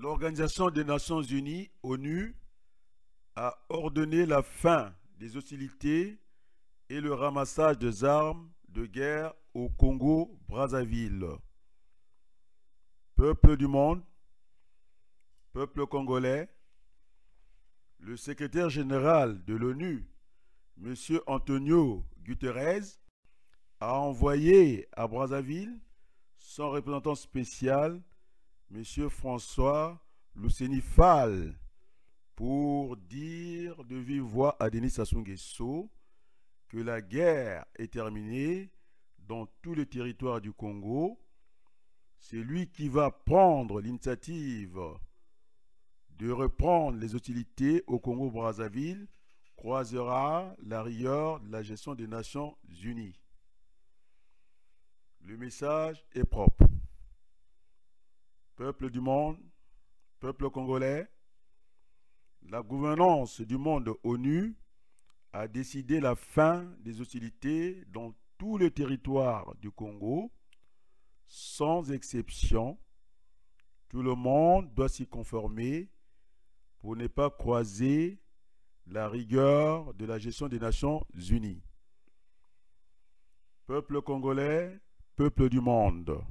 L'Organisation des Nations Unies, ONU, a ordonné la fin des hostilités et le ramassage des armes de guerre au Congo-Brazzaville. Peuple du monde, peuple congolais, le secrétaire général de l'ONU, M. Antonio Guterres, a envoyé à Brazzaville son représentant spécial, M. François Luceni Fall, pour dire de vive voix à Denis Sassou Nguesso que la guerre est terminée dans tous les territoires du Congo. C'est lui qui va prendre l'initiative de reprendre les hostilités au Congo-Brazzaville, croisera la rigueur de la gestion des Nations Unies. Le message est propre. Peuple du monde, peuple congolais, la gouvernance du monde ONU a décidé la fin des hostilités dans tous les territoires du Congo, sans exception. Tout le monde doit s'y conformer pour ne pas croiser la rigueur de la gestion des Nations Unies. Peuple congolais, peuple du monde,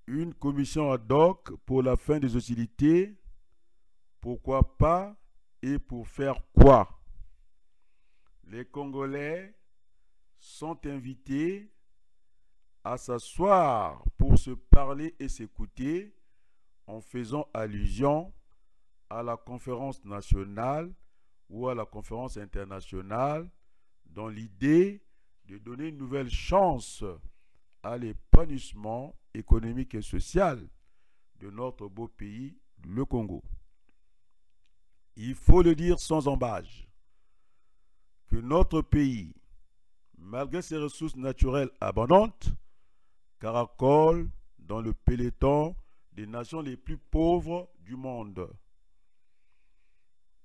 une commission ad hoc pour la fin des hostilités, pourquoi pas et pour faire quoi? Les Congolais sont invités à s'asseoir pour se parler et s'écouter en faisant allusion à la conférence nationale ou à la conférence internationale dans l'idée de donner une nouvelle chance à l'épanouissement économique et social de notre beau pays, le Congo. Il faut le dire sans embâche que notre pays, malgré ses ressources naturelles abondantes, caracole dans le peloton des nations les plus pauvres du monde.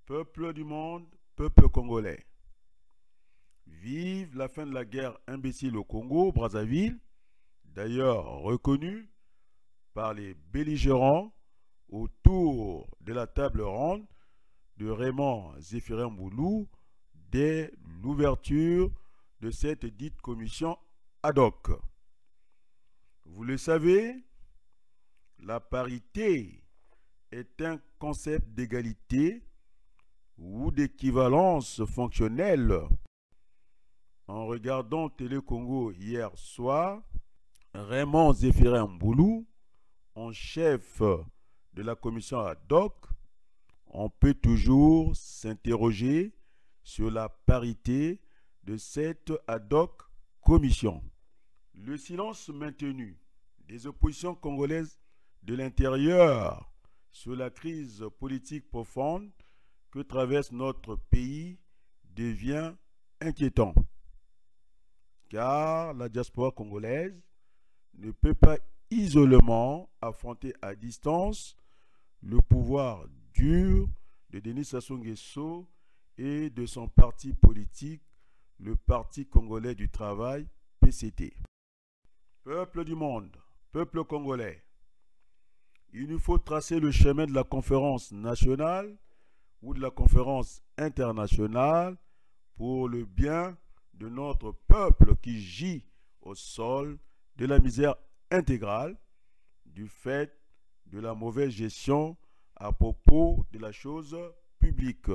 Peuple du monde, peuple congolais, vive la fin de la guerre imbécile au Congo, Brazzaville, d'ailleurs reconnue par les belligérants autour de la table ronde de Raymond Zéphirin Mboulou dès l'ouverture de cette dite commission ad hoc. Vous le savez, la parité est un concept d'égalité ou d'équivalence fonctionnelle. En regardant Télé Congo hier soir, Raymond Zéphirin Mboulou, en chef de la commission ad hoc, on peut toujours s'interroger sur la parité de cette ad hoc commission. Le silence maintenu des oppositions congolaises de l'intérieur sur la crise politique profonde que traverse notre pays devient inquiétant, car la diaspora congolaise ne peut pas isolément affronter à distance le pouvoir dur de Denis Sassou Nguesso et de son parti politique, le Parti congolais du travail, PCT. Peuple du monde, peuple congolais, il nous faut tracer le chemin de la conférence nationale ou de la conférence internationale pour le bien de notre peuple qui gît au sol de la misère intégrale du fait de la mauvaise gestion à propos de la chose publique.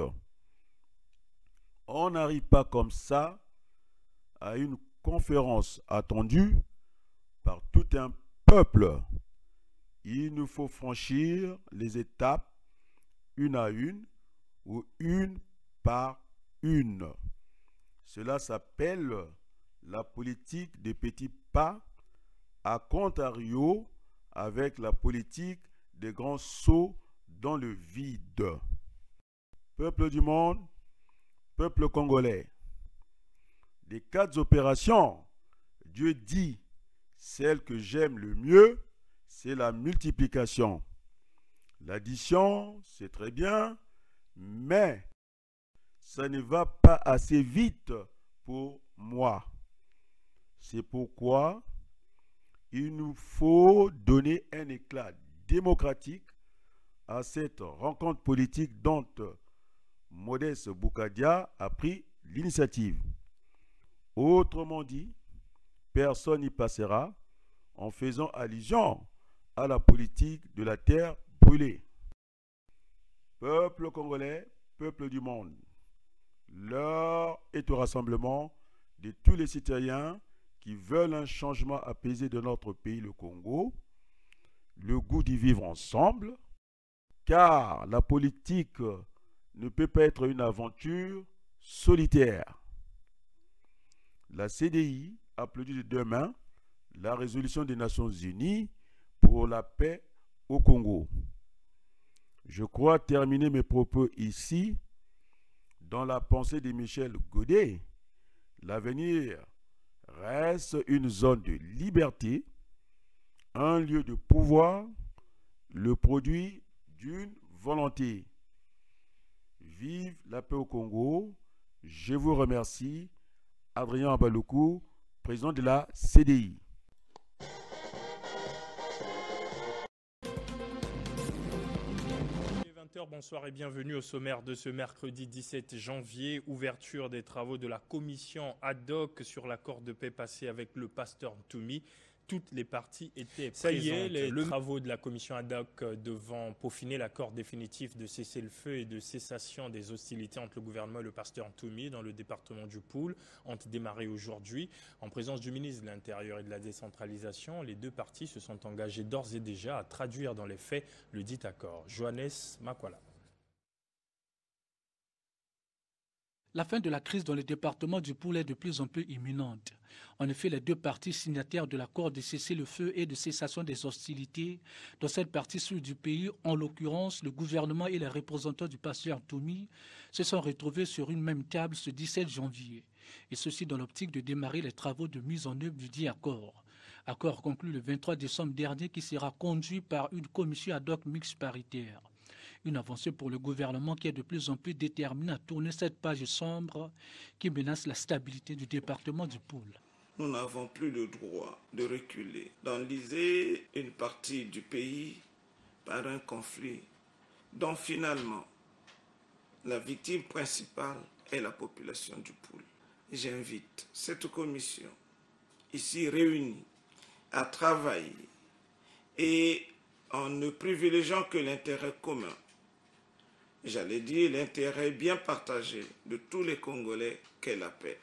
On n'arrive pas comme ça à une conférence attendue par tout un peuple. Il nous faut franchir les étapes une à une ou une par une. Cela s'appelle la politique des petits pas, à contrario avec la politique des grands sauts dans le vide. Peuple du monde, peuple congolais, des 4 opérations, Dieu dit, celle que j'aime le mieux, c'est la multiplication. L'addition, c'est très bien, mais ça ne va pas assez vite pour moi. C'est pourquoi il nous faut donner un éclat démocratique à cette rencontre politique dont Modeste Boukadia a pris l'initiative. Autrement dit, personne n'y passera en faisant allusion à la politique de la terre brûlée. Peuple congolais, peuple du monde, l'heure est au rassemblement de tous les citoyens qui veulent un changement apaisé de notre pays, le Congo, le goût d'y vivre ensemble, car la politique ne peut pas être une aventure solitaire. La CDI applaudit de deux mains la résolution des Nations Unies pour la paix au Congo. Je crois terminer mes propos ici dans la pensée de Michel Godet. L'avenir reste une zone de liberté, un lieu de pouvoir, le produit d'une volonté. Vive la paix au Congo. Je vous remercie. Adrien Abaloukou, président de la CDI. Bonsoir et bienvenue au sommaire de ce mercredi 17 janvier. Ouverture des travaux de la commission ad hoc sur l'accord de paix passé avec le pasteur Ntoumi. Toutes les parties étaient présentes. Ça y est, les travaux de la commission ad hoc devant peaufiner l'accord définitif de cessez-le-feu et de cessation des hostilités entre le gouvernement et le pasteur Ntoumi dans le département du Poul ont démarré aujourd'hui. En présence du ministre de l'Intérieur et de la décentralisation, les deux parties se sont engagées d'ores et déjà à traduire dans les faits le dit accord. Johannes Makwala. La fin de la crise dans le département du Poul est de plus en plus imminente. En effet, les deux parties signataires de l'accord de cessez-le-feu et de cessation des hostilités dans cette partie sud du pays, en l'occurrence le gouvernement et les représentants du pasteur Ntoumi, se sont retrouvés sur une même table ce 17 janvier. Et ceci dans l'optique de démarrer les travaux de mise en œuvre du dit accord. Accord conclu le 23 décembre dernier qui sera conduit par une commission ad hoc mixte paritaire. Une avancée pour le gouvernement qui est de plus en plus déterminé à tourner cette page sombre qui menace la stabilité du département du Poul. Nous n'avons plus le droit de reculer, d'enliser une partie du pays par un conflit dont finalement la victime principale est la population du Poul. J'invite cette commission ici réunie à travailler et en ne privilégiant que l'intérêt commun. J'allais dire l'intérêt bien partagé de tous les Congolais qu'est la paix.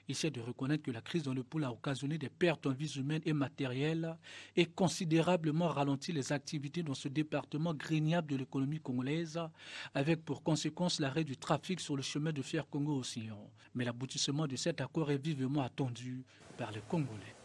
Il s'agit de reconnaître que la crise dans le Poul a occasionné des pertes en vies humaines et matérielles et considérablement ralenti les activités dans ce département grigniable de l'économie congolaise, avec pour conséquence l'arrêt du trafic sur le chemin de fer Congo-Océan. Mais l'aboutissement de cet accord est vivement attendu par les Congolais.